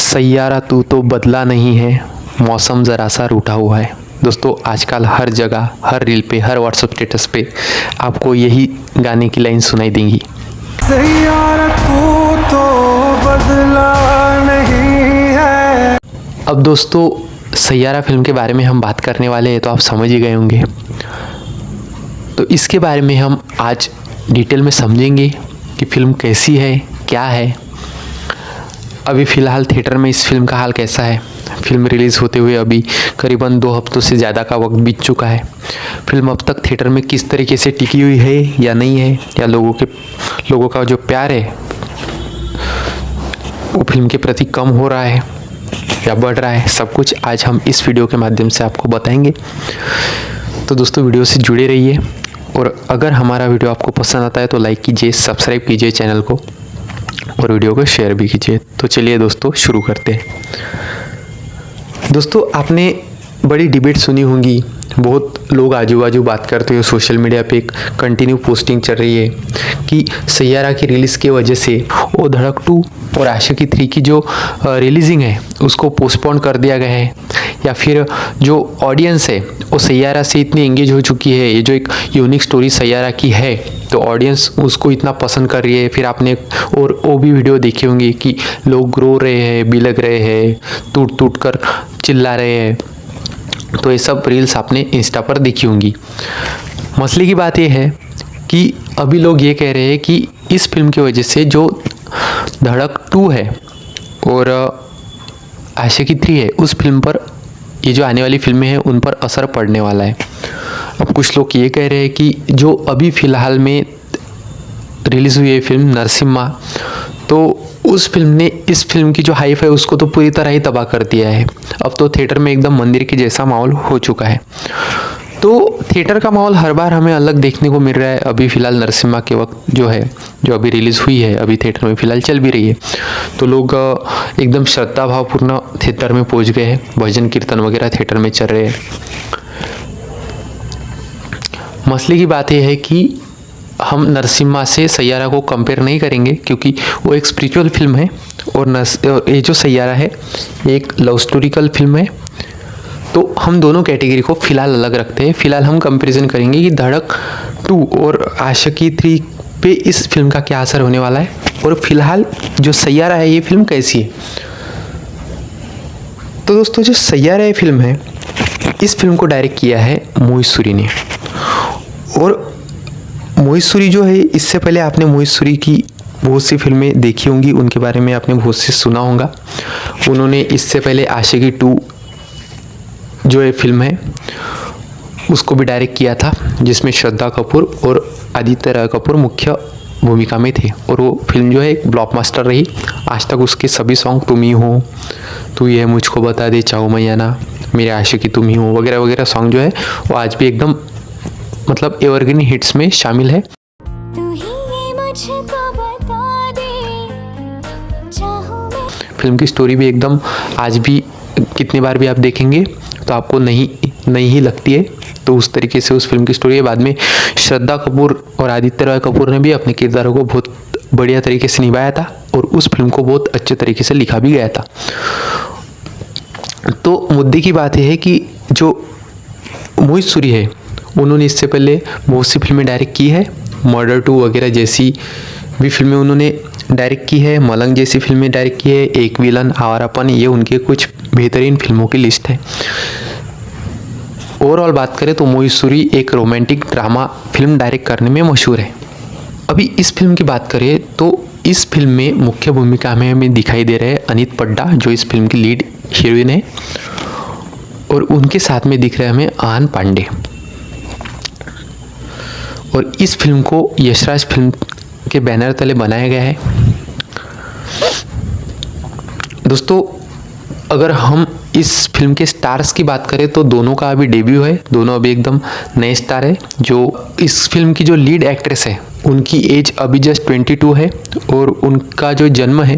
सैयारा तू तो बदला नहीं है, मौसम ज़रा सा रूठा हुआ है। दोस्तों आजकल हर जगह, हर रील पे, हर व्हाट्सएप स्टेटस पे आपको यही गाने की लाइन सुनाई देंगी। सैयारा तू तो बदला नहीं है। अब दोस्तों सैयारा फिल्म के बारे में हम बात करने वाले हैं तो आप समझ ही गए होंगे। तो इसके बारे में हम आज डिटेल में समझेंगे कि फिल्म कैसी है, क्या है। अभी फ़िलहाल थिएटर में इस फिल्म का हाल कैसा है। फिल्म रिलीज़ होते हुए अभी करीबन 2 हफ्तों से ज़्यादा का वक्त बीत चुका है। फिल्म अब तक थिएटर में किस तरीके से टिकी हुई है या नहीं है, या लोगों का जो प्यार है वो फिल्म के प्रति कम हो रहा है या बढ़ रहा है, सब कुछ आज हम इस वीडियो के माध्यम से आपको बताएंगे। तो दोस्तों वीडियो से जुड़े रहिए, और अगर हमारा वीडियो आपको पसंद आता है तो लाइक कीजिए, सब्सक्राइब कीजिए चैनल को, और वीडियो को शेयर भी कीजिए। तो चलिए दोस्तों शुरू करते हैं। दोस्तों आपने बड़ी डिबेट सुनी होंगी, बहुत लोग आजू बाजू बात करते हो, सोशल मीडिया पे एक कंटिन्यू पोस्टिंग चल रही है कि सैयारा की रिलीज़ की वजह से वो धड़क 2 और आशिकी 3 की जो रिलीजिंग है उसको पोस्टपोन कर दिया गया है, या फिर जो ऑडियंस है वो सैयारा से इतनी एंगेज हो चुकी है। ये जो एक यूनिक स्टोरी सैयारा की है तो ऑडियंस उसको इतना पसंद कर रही है। फिर आपने और वो भी वीडियो देखी होंगी कि लोग रो रहे हैं, बिलख रहे हैं, टूट टूट कर चिल्ला रहे हैं। तो ये सब रील्स आपने इंस्टा पर देखी होंगी। मसले की बात यह है कि अभी लोग ये कह रहे हैं कि इस फिल्म की वजह से जो धड़क 2 है और आशिकी 3 है उस फिल्म पर, ये जो आने वाली फिल्में हैं उन पर असर पड़ने वाला है। अब कुछ लोग ये कह रहे हैं कि जो अभी फ़िलहाल में रिलीज़ हुई है फिल्म नरसिम्हा, तो उस फिल्म ने इस फिल्म की जो हाइप है उसको तो पूरी तरह ही तबाह कर दिया है। अब तो थिएटर में एकदम मंदिर के जैसा माहौल हो चुका है। तो थिएटर का माहौल हर बार हमें अलग देखने को मिल रहा है। अभी फ़िलहाल नरसिम्हा के वक्त जो है, जो अभी रिलीज़ हुई है, अभी थिएटर में फ़िलहाल चल भी रही है, तो लोग एकदम श्रद्धा भावपूर्ण थिएटर में पहुंच गए हैं। भजन कीर्तन वगैरह थिएटर में चल रहे हैं। मसले की बात यह है कि हम नरसिम्हा से सैयारा को कंपेयर नहीं करेंगे, क्योंकि वो एक स्पिरिचुअल फिल्म है और ये जो सैयारा है ये एक लव स्टोरिकल फिल्म है। तो हम दोनों कैटेगरी को फ़िलहाल अलग रखते हैं। फ़िलहाल हम कंपैरिजन करेंगे कि धड़क 2 और आशिकी 3 पे इस फिल्म का क्या असर होने वाला है, और फिलहाल जो सैयारा है ये फिल्म कैसी है। तो दोस्तों जो सैयारा ये फिल्म है, इस फिल्म को डायरेक्ट किया है मोहित सूरी ने। और मोहित सूरी जो है, इससे पहले आपने मोहित सूरी की बहुत सी फिल्में देखी होंगी, उनके बारे में आपने बहुत से सुना होगा। उन्होंने इससे पहले आशिकी 2 जो ये फिल्म है उसको भी डायरेक्ट किया था, जिसमें श्रद्धा कपूर और आदित्य रॉय कपूर मुख्य भूमिका में थे, और वो फिल्म जो है एक ब्लॉकबस्टर रही। आज तक उसके सभी सॉन्ग तुम ही हो, तू ये मुझको बता दे, चाहो मैया ना, मेरे आशिकी तुम ही हो वगैरह वगैरह सॉन्ग जो है वो आज भी एकदम मतलब एवरग्रीन हिट्स में शामिल है। फिल्म की स्टोरी भी एकदम आज भी कितनी बार भी आप देखेंगे तो आपको नहीं ही लगती है। तो उस तरीके से उस फिल्म की स्टोरी है। बाद में श्रद्धा कपूर और आदित्य रॉय कपूर ने भी अपने किरदारों को बहुत बढ़िया तरीके से निभाया था, और उस फिल्म को बहुत अच्छे तरीके से लिखा भी गया था। तो मुद्दे की बात यह है कि जो मोहित सूरी है उन्होंने इससे पहले बहुत सी फिल्में डायरेक्ट की है। मर्डर 2 वगैरह जैसी भी फिल्में उन्होंने डायरेक्ट की है। मलंग जैसी फिल्में डायरेक्ट की है। एक विलन, आवारापन, ये उनके कुछ बेहतरीन फिल्मों की लिस्ट है। ओवरऑल बात करें तो मोहित सूरी एक रोमांटिक ड्रामा फिल्म डायरेक्ट करने में मशहूर है। अभी इस फिल्म की बात करें तो इस फिल्म में मुख्य भूमिका में हमें दिखाई दे रहे हैं अनीत पड्डा, जो इस फिल्म की लीड हीरोइन है, और उनके साथ में दिख रहे हैं हमें आहान पांडे। और इस फिल्म को यशराज फिल्म के बैनर तले बनाया गया है। दोस्तों अगर हम इस फिल्म के स्टार्स की बात करें तो दोनों का अभी डेब्यू है, दोनों अभी एकदम नए स्टार है। जो इस फिल्म की जो लीड एक्ट्रेस है उनकी एज अभी जस्ट 22 है, और उनका जो जन्म है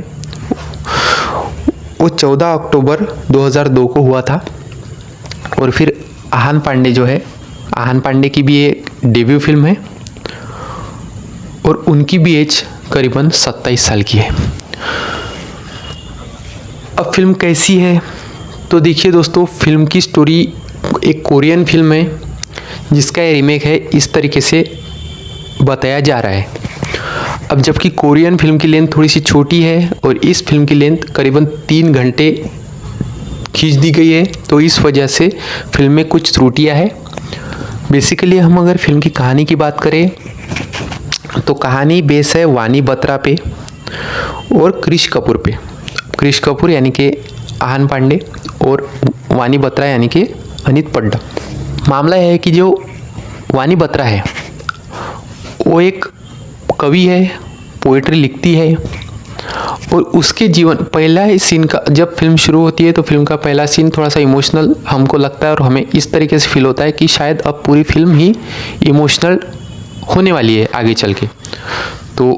वो 14 अक्टूबर 2002 को हुआ था। और फिर आहान पांडे जो है, आहान पांडे की भी एक डेब्यू फिल्म है, और उनकी भी एज करीबन 27 साल की है। अब फिल्म कैसी है, तो देखिए दोस्तों, फिल्म की स्टोरी एक कोरियन फिल्म है जिसका ये रीमेक है, इस तरीके से बताया जा रहा है। अब जबकि कोरियन फिल्म की लेंथ थोड़ी सी छोटी है और इस फिल्म की लेंथ करीबन 3 घंटे खींच दी गई है, तो इस वजह से फिल्म में कुछ त्रुटियां हैं। बेसिकली हम अगर फिल्म की कहानी की बात करें तो कहानी बेस है वानी बत्रा पे और क्रिश कपूर पे। क्रिश कपूर यानी कि आहान पांडे और वानी बत्रा यानी कि अनित पड्डा। मामला यह है कि जो वानी बत्रा है वो एक कवि है, पोइट्री लिखती है और उसके जीवन पहला ही सीन का जब फिल्म शुरू होती है तो फिल्म का पहला सीन थोड़ा सा इमोशनल हमको लगता है और हमें इस तरीके से फील होता है कि शायद अब पूरी फिल्म ही इमोशनल होने वाली है आगे चल के। तो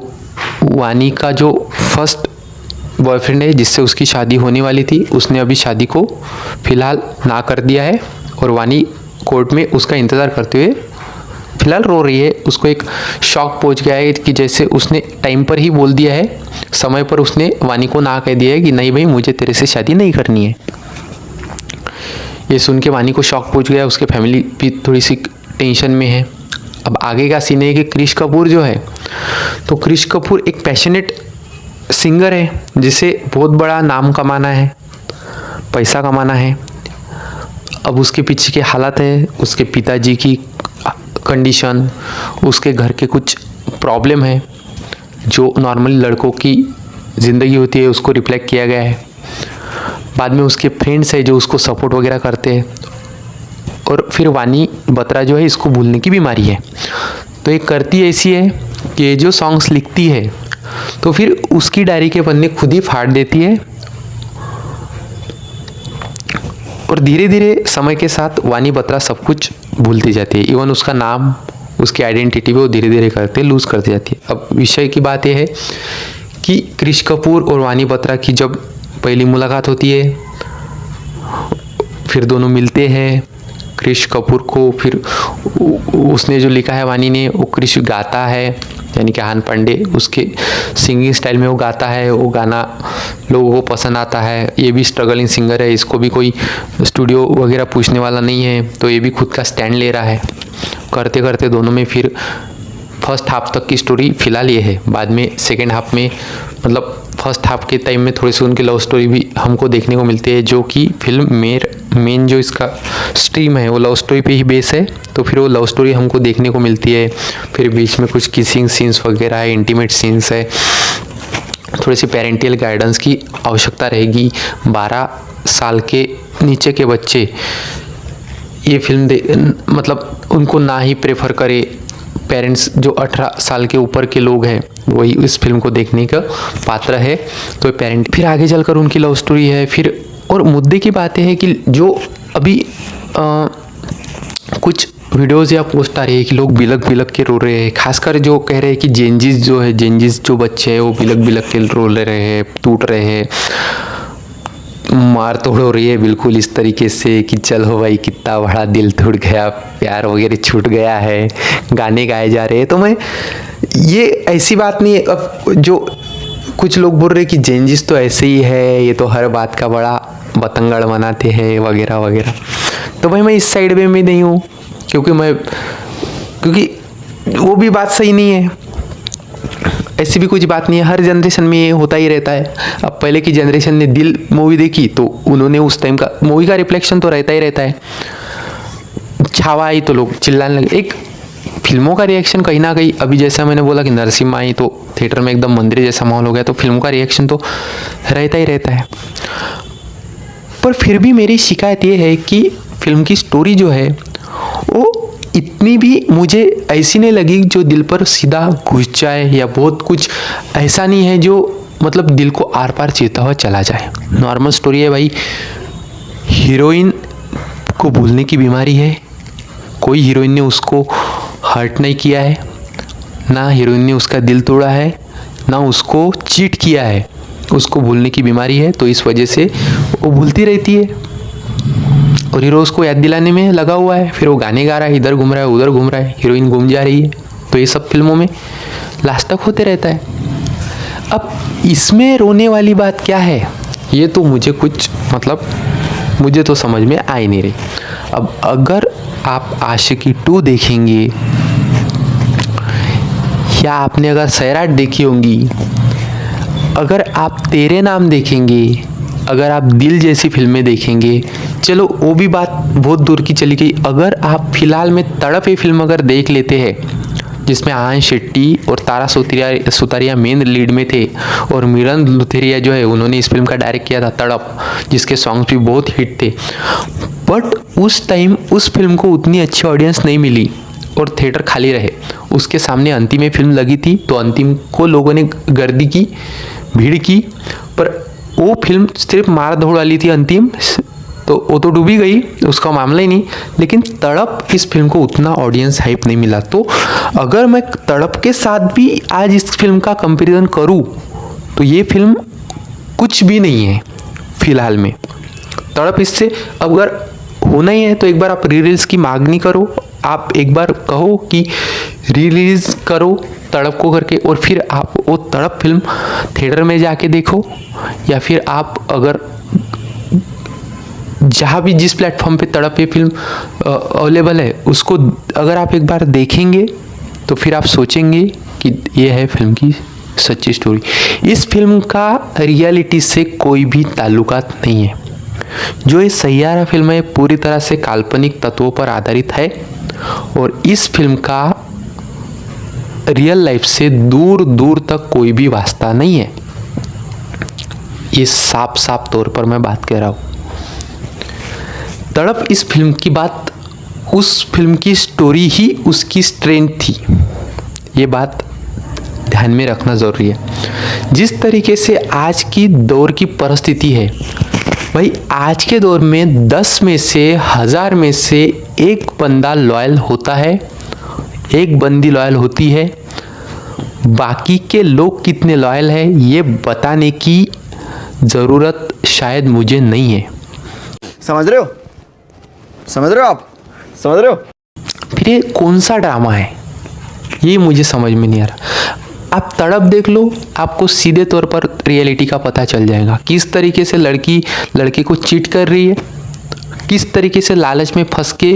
वानी का जो फर्स्ट बॉयफ्रेंड है जिससे उसकी शादी होने वाली थी, उसने अभी शादी को फ़िलहाल ना कर दिया है और वानी कोर्ट में उसका इंतज़ार करते हुए फ़िलहाल रो रही है। उसको एक शॉक पहुंच गया है कि जैसे उसने टाइम पर ही बोल दिया है, समय पर उसने वानी को ना कह दिया है कि नहीं भाई मुझे तेरे से शादी नहीं करनी है। ये सुन के वानी को शॉक पहुंच गया, उसके फैमिली भी थोड़ी सी टेंशन में है। अब आगे का सीन है कि क्रिश कपूर जो है, तो क्रिश कपूर एक पैशनेट सिंगर है जिसे बहुत बड़ा नाम कमाना है, पैसा कमाना है। अब उसके पीछे के हालात है, उसके पिताजी की कंडीशन, उसके घर के कुछ प्रॉब्लम है जो नॉर्मली लड़कों की ज़िंदगी होती है, उसको रिफ्लेक्ट किया गया है। बाद में उसके फ्रेंड्स है जो उसको सपोर्ट वगैरह करते हैं और फिर वानी बत्रा जो है इसको भूलने की बीमारी है। तो ये करती ऐसी है कि ये जो सॉन्ग्स लिखती है तो फिर उसकी डायरी के पन्ने खुद ही फाड़ देती है और धीरे धीरे समय के साथ वानी बत्रा सब कुछ भूलती जाती है। इवन उसका नाम, उसकी आइडेंटिटी भी वो धीरे धीरे करते लूज़ करती जाती है। अब विषय की बात यह है कि क्रिश कपूर और वानी बत्रा की जब पहली मुलाकात होती है, फिर दोनों मिलते हैं। क्रिश कपूर को फिर उसने जो लिखा है वानी ने, वो क्रिश गाता है यानी कि आहान पांडे उसके सिंगिंग स्टाइल में वो गाता है। वो गाना लोगों को पसंद आता है। ये भी स्ट्रगलिंग सिंगर है, इसको भी कोई स्टूडियो वगैरह पूछने वाला नहीं है, तो ये भी खुद का स्टैंड ले रहा है। करते करते दोनों में फिर फर्स्ट हाफ तक की स्टोरी फ़िलहाल ये है। बाद में सेकेंड हाफ में मतलब फर्स्ट हाफ के टाइम में थोड़ी सी उनकी लव स्टोरी भी हमको देखने को मिलती है, जो कि फिल्म मेन जो इसका स्ट्रीम है वो लव स्टोरी पे ही बेस है। तो फिर वो लव स्टोरी हमको देखने को मिलती है। फिर बीच में कुछ किसिंग सीन्स वगैरह है, इंटीमेट सीन्स है। थोड़ी सी पेरेंटियल गाइडेंस की आवश्यकता रहेगी। 12 साल के नीचे के बच्चे ये फिल्म मतलब उनको ना ही प्रेफर करे। पेरेंट्स जो 18 साल के ऊपर के लोग हैं वही इस फिल्म को देखने का पात्र है। तो पेरेंट फिर आगे चलकर उनकी लव स्टोरी है। फिर और मुद्दे की बात है कि जो अभी कुछ वीडियोज़ या पोस्ट आ रही है कि लोग बिलक बिलक के रो रहे हैं। खासकर जो कह रहे हैं कि जेंजिस जो बच्चे हैं वो बिलक बिलक के रो रहे हैं, टूट रहे हैं, मार तोड़ हो रही है बिल्कुल इस तरीके से कि चल हो भाई कितना बड़ा दिल टूट गया, प्यार वगैरह छूट गया है, गाने गाए जा रहे हैं। तो मैं ये ऐसी बात नहीं है। अब जो कुछ लोग बोल रहे हैं कि जेंजिस तो ऐसे ही है, ये तो हर बात का बड़ा बतंगड़ बनाते हैं वगैरह वगैरह। तो भाई मैं इस साइड में नहीं हूँ, क्योंकि वो भी बात सही नहीं है। ऐसी भी कुछ बात नहीं है, हर जनरेशन में ये होता ही रहता है। अब पहले की जनरेशन ने दिल मूवी देखी तो उन्होंने उस टाइम का मूवी का रिफ्लेक्शन तो रहता ही रहता है। छावा आई तो लोग चिल्लाने लगे। एक फिल्मों का रिएक्शन कहीं ना कहीं, अभी जैसा मैंने बोला कि नरसिम्हा आई तो थिएटर में एकदम मंदिर जैसा माहौल हो गया, तो फिल्मों का रिएक्शन तो रहता ही रहता है। पर फिर भी मेरी शिकायत ये है कि फिल्म की स्टोरी जो है वो इतनी भी मुझे ऐसी नहीं लगी जो दिल पर सीधा घुस जाए, या बहुत कुछ ऐसा नहीं है जो मतलब दिल को आर पार चीरता हुआ चला जाए। नॉर्मल स्टोरी है भाई। हीरोइन को भूलने की बीमारी है, कोई हीरोइन ने उसको हर्ट नहीं किया है, ना हीरोइन ने उसका दिल तोड़ा है, ना उसको चीट किया है। उसको भूलने की बीमारी है, तो इस वजह से वो भूलती रहती है और हीरो उसको याद दिलाने में लगा हुआ है। फिर वो गाने गा रहा है, इधर घूम रहा है उधर घूम रहा है, हीरोइन घूम जा रही है। तो ये सब फिल्मों में लास्ट तक होते रहता है। अब इसमें रोने वाली बात क्या है ये तो मुझे कुछ मतलब मुझे तो समझ में आ ही नहीं रही। अब अगर आप आशिकी 2 देखेंगे या आपने अगर सैराट देखी होंगी, अगर आप तेरे नाम देखेंगे, अगर आप दिल जैसी फिल्में देखेंगे, चलो वो भी बात बहुत दूर की चली गई। अगर आप फिलहाल में तड़प ये फिल्म अगर देख लेते हैं, जिसमें आयन शेट्टी और तारा सुतारिया मेन लीड में थे और मिलन लुथेरिया जो है उन्होंने इस फिल्म का डायरेक्ट किया था तड़प, जिसके सॉन्ग्स भी बहुत हिट थे। बट उस टाइम उस फिल्म को उतनी अच्छी ऑडियंस नहीं मिली और थिएटर खाली रहे। उसके सामने अंतिम में फिल्म लगी थी तो अंतिम को लोगों ने गर्दी की, भीड़ की, पर वो फिल्म सिर्फ मार धोड़ वाली थी अंतिम, तो वो तो डूबी गई, उसका मामला ही नहीं। लेकिन तड़प इस फिल्म को उतना ऑडियंस हाइप नहीं मिला। तो अगर मैं तड़प के साथ भी आज इस फिल्म का कंपैरिजन करूं तो ये फिल्म कुछ भी नहीं है फिलहाल में। तड़प इससे अगर होना ही है तो एक बार आप री रिलीज की मांगनी करो, आप एक बार कहो कि री रिलीज करो तड़प को करके, और फिर आप वो तड़प फिल्म थिएटर में जाके देखो, या फिर आप अगर जहाँ भी जिस प्लेटफॉर्म पे तड़प ये फिल्म अवेलेबल है उसको अगर आप एक बार देखेंगे तो फिर आप सोचेंगे कि ये है फिल्म की सच्ची स्टोरी। इस फिल्म का रियलिटी से कोई भी ताल्लुकात नहीं है। जो ये सैयारा फिल्म है पूरी तरह से काल्पनिक तत्वों पर आधारित है और इस फिल्म का रियल लाइफ से दूर दूर तक कोई भी वास्ता नहीं है। ये साफ साफ तौर पर मैं बात कह रहा हूँ। तड़प इस फिल्म की बात, उस फिल्म की स्टोरी ही उसकी स्ट्रेंथ थी, ये बात ध्यान में रखना ज़रूरी है। जिस तरीके से आज की दौर की परिस्थिति है भाई, आज के दौर में 10 में से 1000 में से एक बंदा लॉयल होता है, एक बंदी लॉयल होती है। बाकी के लोग कितने लॉयल हैं ये बताने की ज़रूरत शायद मुझे नहीं है। समझ रहे हो? समझ रहे हो आप? समझ रहे हो? फिर ये कौन सा ड्रामा है ये मुझे समझ में नहीं आ रहा। आप तड़प देख लो, आपको सीधे तौर पर रियलिटी का पता चल जाएगा। किस तरीके से लड़की लड़के को चीट कर रही है, किस तरीके से लालच में फंस के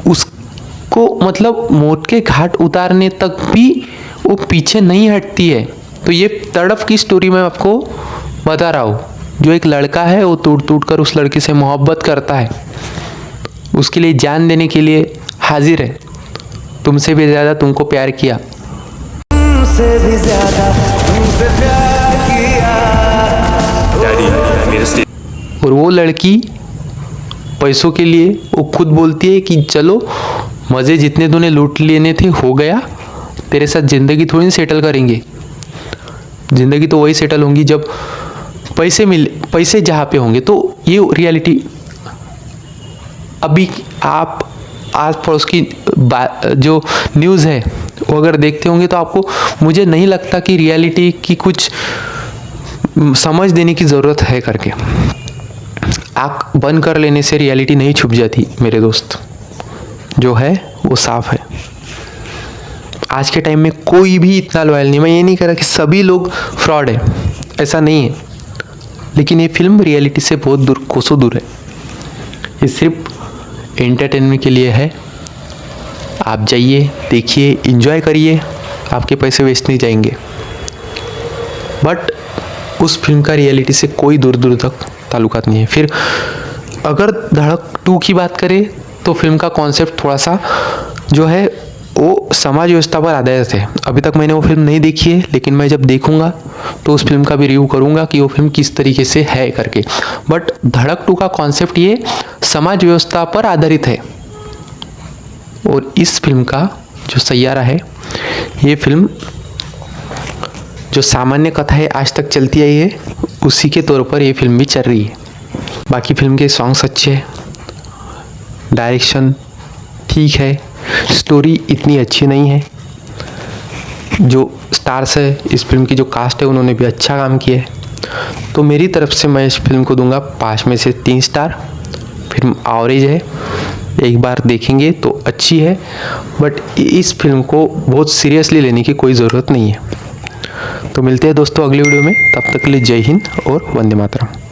उसको मतलब मौत के घाट उतारने तक भी वो पीछे नहीं हटती है। तो ये तड़प की स्टोरी मैं आपको बता रहा हूँ। जो एक लड़का है वो टूट टूट कर उस लड़की से मोहब्बत करता है, उसके लिए जान देने के लिए हाजिर है। तुमसे भी ज़्यादा तुमको प्यार किया, तुमसे भी ज्यादा तुमसे प्यार किया। और वो लड़की पैसों के लिए वो खुद बोलती है कि चलो मज़े जितने तूने लूट लेने थे हो गया, तेरे साथ ज़िंदगी थोड़ी ना सेटल करेंगे। ज़िंदगी तो वही सेटल होंगी जब पैसे जहाँ पे होंगे। तो ये रियलिटी अभी आप आस पड़ोस की जो न्यूज़ है वो अगर देखते होंगे तो आपको, मुझे नहीं लगता कि रियलिटी की कुछ समझ देने की ज़रूरत है करके। आँख बंद कर लेने से रियलिटी नहीं छुप जाती मेरे दोस्त, जो है वो साफ है। आज के टाइम में कोई भी इतना लॉयल नहीं। मैं ये नहीं कह रहा कि सभी लोग फ्रॉड है, ऐसा नहीं है, लेकिन ये फिल्म रियलिटी से बहुत दूर, कोसों दूर है। ये सिर्फ एंटरटेनमेंट के लिए है। आप जाइए, देखिए, एंजॉय करिए, आपके पैसे वेस्ट नहीं जाएंगे। बट उस फिल्म का रियलिटी से कोई दूर दूर तक ताल्लुकात नहीं है। फिर अगर धड़क 2 की बात करें तो फिल्म का कॉन्सेप्ट थोड़ा सा जो है वो समाज व्यवस्था पर आधारित है। अभी तक मैंने वो फिल्म नहीं देखी है, लेकिन मैं जब देखूंगा तो उस फिल्म का भी रिव्यू करूंगा कि वो फिल्म किस तरीके से है करके। बट धड़क 2 का कॉन्सेप्ट ये समाज व्यवस्था पर आधारित है। और इस फिल्म का जो सैयारा है, ये फिल्म जो सामान्य कथा है आज तक चलती आई है, उसी के तौर पर ये फिल्म भी चल रही है। बाकी फिल्म के सॉन्ग्स अच्छे हैं, डायरेक्शन ठीक है, स्टोरी इतनी अच्छी नहीं है। जो स्टार्स है इस फिल्म की, जो कास्ट है, उन्होंने भी अच्छा काम किया है। तो मेरी तरफ से मैं इस फिल्म को दूंगा 5 में से 3 स्टार। फिल्म एवरेज है, एक बार देखेंगे तो अच्छी है, बट इस फिल्म को बहुत सीरियसली लेने की कोई ज़रूरत नहीं है। तो मिलते हैं दोस्तों अगली वीडियो में, तब तक के लिए जय हिंद और वंदे मातरम।